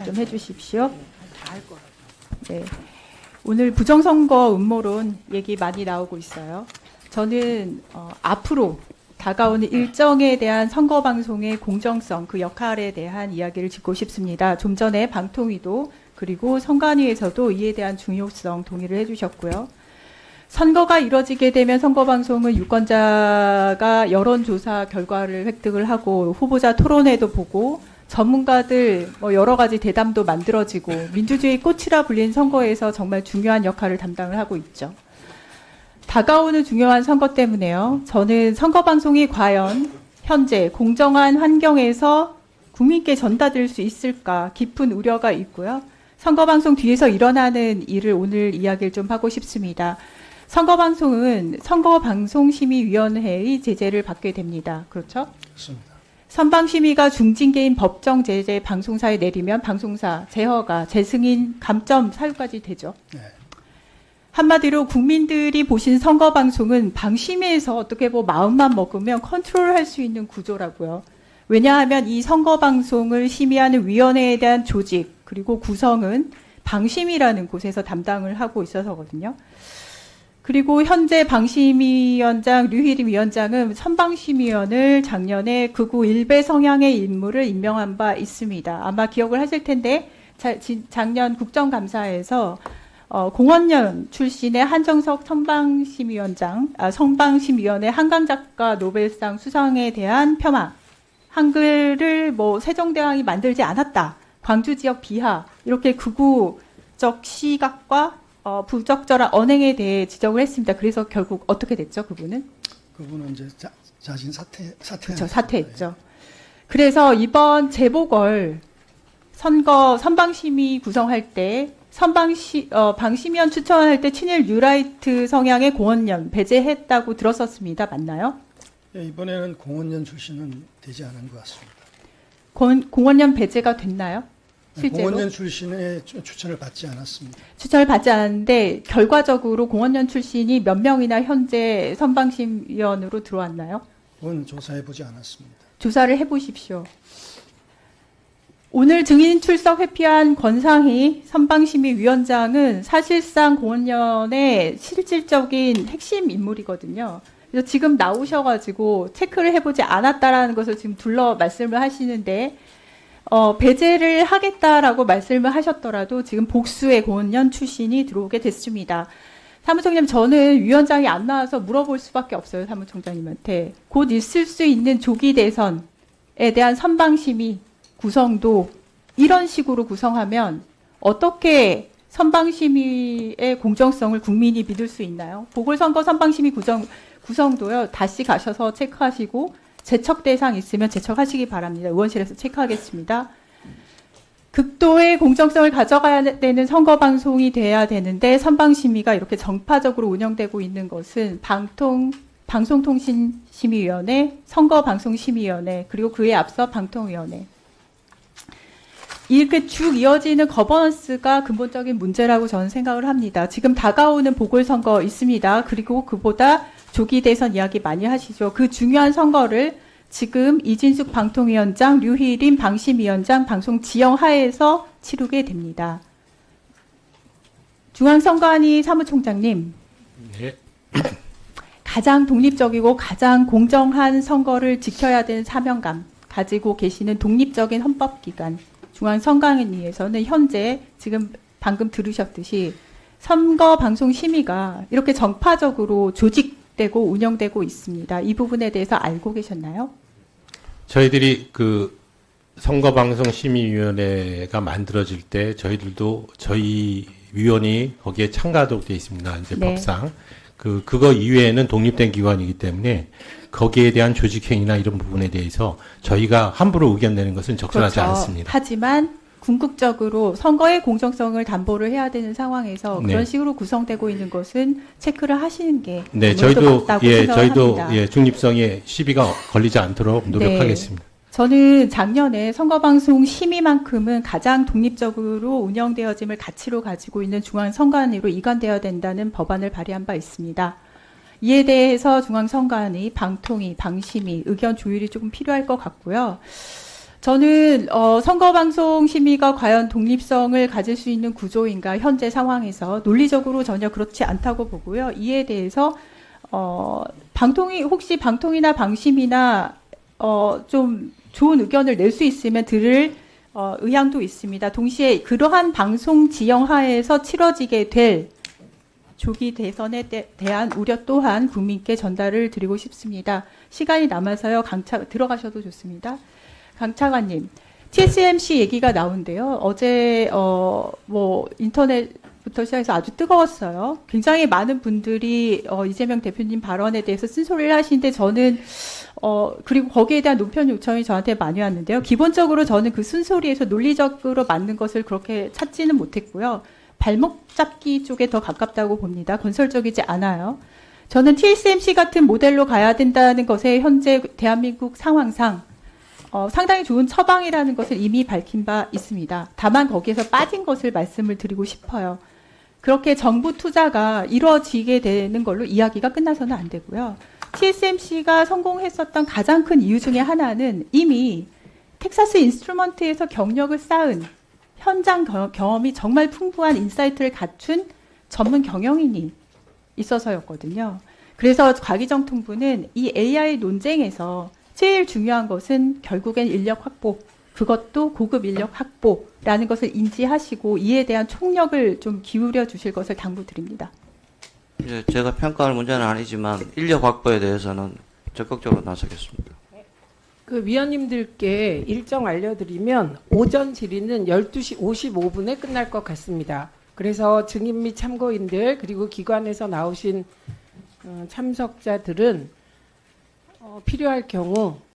좀 해주십시오. 네. 오늘 부정선거 음모론 얘기 많이 나오고 있어요. 저는 앞으로 다가오는 일정에 대한 선거방송의 공정성, 그 역할에 대한 이야기를 짚고 싶습니다. 좀 전에 방통위도 그리고 선관위에서도 이에 대한 중요성 동의를 해주셨고요. 선거가 이뤄지게 되면 선거방송은 유권자가 여론조사 결과를 획득을 하고 후보자 토론회도 보고 전문가들 여러 가지 대담도 만들어지고 민주주의 꽃이라 불린 선거에서 정말 중요한 역할을 담당을 하고 있죠. 다가오는 중요한 선거 때문에요. 저는 선거방송이 과연 현재 공정한 환경에서 국민께 전달될 수 있을까 깊은 우려가 있고요. 선거방송 뒤에서 일어나는 일을 오늘 이야기를 좀 하고 싶습니다. 선거방송은 선거방송심의위원회의 제재를 받게 됩니다. 그렇죠? 그렇습니다. 선방심의가 중징계인 법정 제재 방송사에 내리면 방송사, 재허가, 재승인, 감점, 사유까지 되죠. 네. 한마디로 국민들이 보신 선거방송은 방심위에서 어떻게 마음만 먹으면 컨트롤할 수 있는 구조라고요. 왜냐하면 이 선거방송을 심의하는 위원회에 대한 조직 그리고 구성은 방심위라는 곳에서 담당을 하고 있어서거든요. 그리고 현재 방심위원장 류희림 위원장은 선방심의원을 작년에 극우 일베 성향의 인물을 임명한 바 있습니다. 아마 기억을 하실 텐데 작년 국정감사에서 공원연 출신의 한정석 선방심의원회 한강작가 노벨상 수상에 대한 폄하, 한글을 세종대왕이 만들지 않았다, 광주지역 비하, 이렇게 극우적 시각과 부적절한 언행에 대해 지적을 했습니다. 그래서 결국 어떻게 됐죠, 그분은? 그분은 이제 자진 그렇죠, 사퇴했죠. 그래서 이번 재보궐 선방심의 구성할 때 방심위원 추천할 때 친일 뉴라이트 성향의 공원연 배제했다고 들었었습니다. 맞나요? 예, 이번에는 공원연 출신은 되지 않은 것 같습니다. 공원연 배제가 됐나요? 실제로? 공원연 출신의 추천을 받지 않았습니다. 추천을 받지 않았는데 결과적으로 공원연 출신이 몇 명이나 현재 선방심위원으로 들어왔나요? 그건 조사해보지 않았습니다. 조사를 해보십시오. 오늘 증인 출석 회피한 권상희 선방심의위원장은 사실상 공원연의 실질적인 핵심 인물이거든요. 그래서 지금 나오셔가지고 체크를 해보지 않았다라는 것을 지금 둘러 말씀을 하시는데 배제를 하겠다라고 말씀을 하셨더라도 지금 복수의 공원연 출신이 들어오게 됐습니다. 사무총장님, 저는 위원장이 안 나와서 물어볼 수밖에 없어요. 사무총장님한테. 곧 있을 수 있는 조기 대선에 대한 선방심의 구성도 이런 식으로 구성하면 어떻게 선방심의의 공정성을 국민이 믿을 수 있나요? 보궐선거 선방심의 구성도요. 다시 가셔서 체크하시고 제척 대상 있으면 제척하시기 바랍니다. 의원실에서 체크하겠습니다. 극도의 공정성을 가져가야 되는 선거방송이 돼야 되는데 선방심의가 이렇게 정파적으로 운영되고 있는 것은 방송통신심의위원회, 선거방송심의위원회, 그리고 그에 앞서 방통위원회. 이렇게 쭉 이어지는 거버넌스가 근본적인 문제라고 저는 생각을 합니다. 지금 다가오는 보궐선거 있습니다. 그리고 그보다 조기 대선 이야기 많이 하시죠. 그 중요한 선거를 지금 이진숙 방통위원장, 류희림 방심위원장 방송 지형 하에서 치르게 됩니다. 중앙선관위 사무총장님. 네. 가장 독립적이고 가장 공정한 선거를 지켜야 되는 사명감 가지고 계시는 독립적인 헌법기관 중앙선관위에서는 현재 지금 방금 들으셨듯이 선거방송심의가 이렇게 정파적으로 조직되고 운영되고 있습니다. 이 부분에 대해서 알고 계셨나요? 저희들이 그 선거방송심의위원회가 만들어질 때 저희들도 저희 위원이 거기에 참가하도록 되어 있습니다. 이제 네. 법상. 그거 이외에는 독립된 기관이기 때문에 거기에 대한 조직행위나 이런 부분에 대해서 저희가 함부로 의견 내는 것은 적절하지 그렇죠. 않습니다. 하지만 궁극적으로 선거의 공정성을 담보를 해야 되는 상황에서 네. 그런 식으로 구성되고 있는 것은 체크를 하시는 게 네, 저희도 저희도 중립성에 시비가 걸리지 않도록 노력하겠습니다. 네. 저는 작년에 선거방송 심의만큼은 가장 독립적으로 운영되어짐을 가치로 가지고 있는 중앙선관위로 이관되어야 된다는 법안을 발의한 바 있습니다. 이에 대해서 중앙선관위, 방통위, 방심위 의견 조율이 조금 필요할 것 같고요. 저는 선거방송 심의가 과연 독립성을 가질 수 있는 구조인가 현재 상황에서 논리적으로 전혀 그렇지 않다고 보고요. 이에 대해서 혹시 방통이나 방심이나 좀 좋은 의견을 낼 수 있으면 들을 의향도 있습니다. 동시에 그러한 방송 지형 하에서 치러지게 될 조기 대선에 대한 우려 또한 국민께 전달을 드리고 싶습니다. 시간이 남아서요. 들어가셔도 좋습니다. 강차관님, TSMC 얘기가 나온대요. 어제 인터넷부터 시작해서 아주 뜨거웠어요. 굉장히 많은 분들이 이재명 대표님 발언에 대해서 쓴소리를 하시는데 저는 그리고 거기에 대한 논평 요청이 저한테 많이 왔는데요. 기본적으로 저는 그 쓴소리에서 논리적으로 맞는 것을 그렇게 찾지는 못했고요. 발목 잡기 쪽에 더 가깝다고 봅니다. 건설적이지 않아요. 저는 TSMC 같은 모델로 가야 된다는 것에 현재 대한민국 상황상 상당히 좋은 처방이라는 것을 이미 밝힌 바 있습니다. 다만 거기에서 빠진 것을 말씀을 드리고 싶어요. 그렇게 정부 투자가 이루어지게 되는 걸로 이야기가 끝나서는 안 되고요. TSMC가 성공했었던 가장 큰 이유 중에 하나는 이미 텍사스 인스트루먼트에서 경력을 쌓은 현장 경험이 정말 풍부한 인사이트를 갖춘 전문 경영인이 있어서였거든요. 그래서 과기정통부는 이 AI 논쟁에서 제일 중요한 것은 결국엔 인력 확보, 그것도 고급 인력 확보라는 것을 인지하시고 이에 대한 총력을 좀 기울여 주실 것을 당부드립니다. 이제 제가 평가할 문제는 아니지만 인력 확보에 대해서는 적극적으로 나서겠습니다. 그 위원님들께 일정 알려드리면 오전 질의는 12시 55분에 끝날 것 같습니다. 그래서 증인 및 참고인들 그리고 기관에서 나오신 참석자들은 필요할 경우